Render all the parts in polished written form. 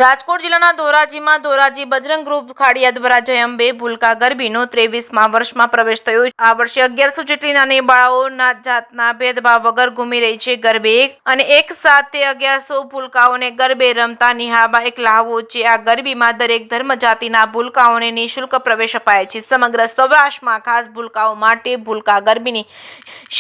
રાજકોટ જિલ્લાના ધોરાજીમાં ધોરાજી બજરંગ ગ્રુપ ખાડિયા દ્વારા જય અંબે ભૂલકા ગરબીનો 23મા વર્ષમાં પ્રવેશ થયો. આ વર્ષે 1100 જેટલી નાની બાળાઓના જાતના ભેદભાવ વગર ઘૂમી રહી છે ગરબે અને એક સાથે 1100 ભૂલકાઓને ગરબે રમતા નિહાળવા એક લહાવો છે. આ ગરબીમાં દરેક ધર્મ જાતિના ભૂલકાઓને નિઃશુલ્ક પ્રવેશ અપાય છે. સમગ્ર સૌરાષ્ટ્રમાં ખાસ ભૂલકાઓ માટે ભૂલકા ગરબીની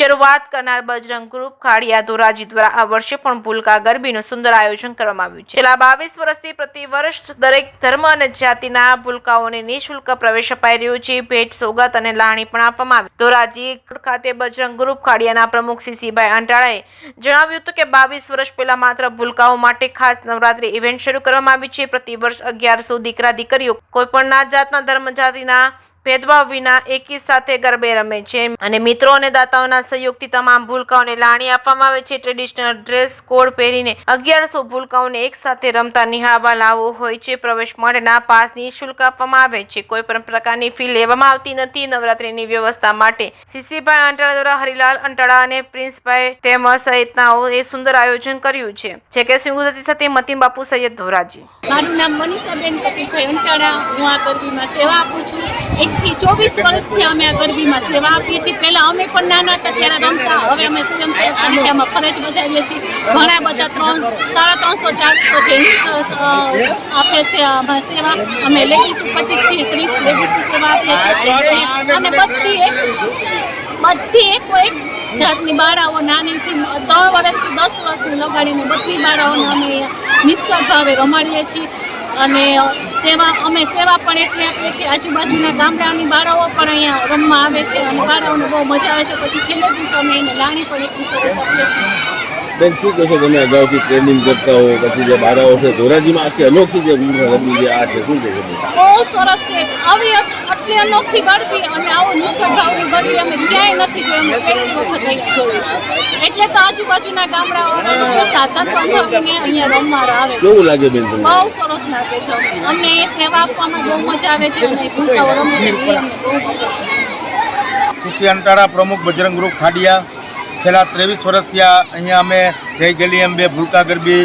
શરૂઆત કરનાર બજરંગ ગ્રુપ ખાડિયા ધોરાજી દ્વારા આ વર્ષે પણ ભૂલકા ગરબીનું સુંદર આયોજન કરવામાં આવ્યું છે. છેલ્લા 22 વર્ષથી પ્રતિ વર્ષ દરેક ધર્મ અને જાતિના ભૂલકાઓને નિઃશુલ્ક પ્રવેશ અપાઈ રહ્યો છે. ભેટ સોગાત અને લાણી પણ આપવામાં આવી. ધોરાજી ખાતે બજરંગ ગ્રુપ ખાડિયાના પ્રમુખ સીસીભાઈ અંટાળાએ જણાવ્યું હતું કે 22 વર્ષ પહેલા માત્ર ભૂલકાઓ માટે ખાસ નવરાત્રી ઇવેન્ટ શરૂ કરવામાં આવી છે. પ્રતિ વર્ષ 1100 દીકરા દીકરીઓ કોઈ પણ નાત જાતના ધર્મ જાતિના ભેદભાવ વિના એકી સાથે ગરબે રમે છે અને મિત્રો અને દાતાઓના સહયોગથી તમામ ભૂલકાઓને લાણી આપવામાં આવે છે. ટ્રેડિશનલ ડ્રેસ કોડ પહેરીને 1100 ભૂલકાઓને એક સાથે રમતા નિહાળવા લાવો હોય છે. પ્રવેશ માટેના પાસ નિઃશુલ્ક આપવામાં આવે છે. કોઈ પણ પ્રકારની ફી લેવામાં આવતી નથી. નવરાત્રીની વ્યવસ્થા માટે સીસીભાઈ અંટાળા દ્વારા હરિલાલ અંટાળા અને પ્રિન્સભાઈ તેમજ સહિતનાઓએ સુંદર આયોજન કર્યું છે. કે ગુજરાતી સાથે મતીન બાપુ સૈયદ ધોરાજી. મારું નામ મનીષાબેન કપિલભાઈ અંટાળા. હું આ ગરબીમાં સેવા આપું છું. 24 વર્ષથી અમે આ ગરબીમાં સેવા આપીએ છીએ. પહેલાં અમે પણ નાના હતા ત્યારે રમતા. હવે અમે સ્વયંસેવક તરીકે આમાં ફરજ બજાવીએ છીએ. ઘણા બધા 300-400 જેન્ટ્સ આપે છે અમારી સેવા. અમે લેડીઝ 25 થી 30 લેડીઝની સેવા આપીએ છીએ અને બધી એક જાતની બાળાઓ નાનીથી 3 વર્ષથી 10 વર્ષની લગાડીને બધી બાળાઓને અમે નિસ્વાર્થ ભાવે રમાડીએ છીએ અને અમે સેવા પણ એટલી આપીએ છીએ. આજુબાજુના ગામડાની બાળાઓ પણ અહીંયા રમવા આવે છે અને બાળાઓને બહુ મજા આવે છે. પછી છેલ્લે દિવસે અમે એને લાણી પણ એટલી સરસ આપીએ છીએ. બેન, શું કહેશો તમે અગાઉથી ટ્રેનિંગ કરતા હો, પછી જે બાળાઓ છે ધોરાજીમાં આખી અનોખી જે ગરબી જે આ છે, શું કહેશો? બહુ સરસ છે. આવી આટલી અનોખી ગરબી અને આવો નિસ્વાર્થ ભાવની ગરબી અમે ક્યાંય નથી જોઈ. અમે પહેલી વખત અહીંયા જોઈ છે. એટલે તો આજુબાજુના ગામડાઓના લોકો સાધન બંધાવીને અહીંયા રમવા આવે છે. કેવું લાગે બેન તમને? બહુ સરસ લાગે છે. અમને એ સેવા આપવામાં બહુ મજા આવે છે અને ભૂલકાઓ રમે છે એ અમને બહુ મજા આવે છે. સીસી અંટાળા પ્રમુખ બજરંગ ગ્રુપ ખાડિયા. છેલ્લા 23 વર્ષથી અહીંયા અમે જય ગલી અંબે ભૂલકા ગરબી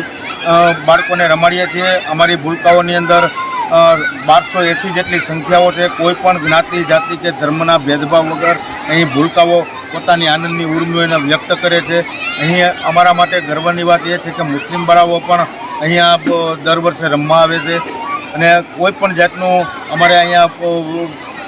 બાળકોને રમાડીએ છીએ. અમારી ભૂલકાઓની અંદર 1280 જેટલી સંખ્યાઓ છે. કોઈ પણ જ્ઞાતિ જાતિ કે ધર્મના ભેદભાવ વગર અહીં ભૂલકાઓ પોતાની આનંદની ઉર્મિઓને વ્યક્ત કરે છે. અહીં અમારા માટે ગર્વની વાત એ છે કે મુસ્લિમ બાળાઓ પણ અહીંયા દર વર્ષે રમવા આવે છે અને કોઈ પણ જાતનું અમારે અહીંયા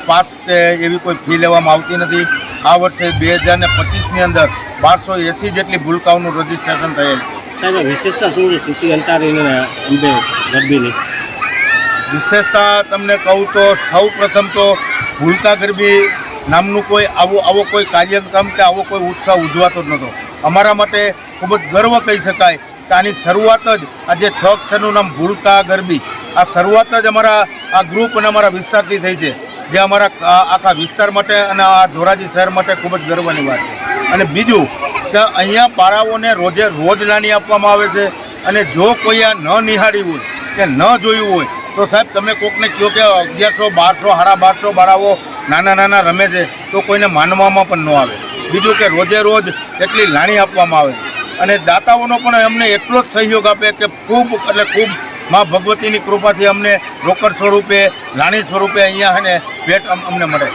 પાસ કે એવી કોઈ ફી લેવામાં આવતી નથી. આ વર્ષે 2025ની અંદર 1280 જેટલી ભૂલકાઓનું રજીસ્ટ્રેશન થયેલ છે. સાહેબ, વિશેષતા શું છે સીસી અંટાળીને અંબે ગરબીની? વિશેષતા તમને કહું તો સૌ પ્રથમ તો ભૂલકા ગરબી નામનું કોઈ આવો કોઈ કાર્યક્રમ કે આવો કોઈ ઉત્સવ ઉજવાતો જ નહોતો. અમારા માટે ખૂબ જ ગર્વ કહી શકાય કે આની શરૂઆત જ આજે 6 અક્ષરનું નામ ભૂલકા ગરબી, આ શરૂઆત જ અમારા આ ગ્રુપ અને અમારા વિસ્તારથી થઈ છે, જે અમારા આખા વિસ્તાર માટે અને આ ધોરાજી શહેર માટે ખૂબ જ ગર્વની વાત છે. અને બીજું કે અહીંયા બાળાઓને રોજ લાણી આપવામાં આવે છે અને જો કોઈ આ ન નિહાળ્યું હોય કે ન જોયું હોય તો સાહેબ તમે કોકને કહો કે 1100, 1200, 1250 બાળાઓ નાના રમે છે તો કોઈને માનવામાં પણ ન આવે. બીજું કે રોજ એટલી લાણી આપવામાં આવે અને દાતાઓનો પણ અમને એટલો જ સહયોગ આપે કે ખૂબ એટલે ખૂબ મા ભગવતીની કૃપાથી અમને રોકડ સ્વરૂપે લાણી સ્વરૂપે અહીંયા અને ભેટ અમને મળે.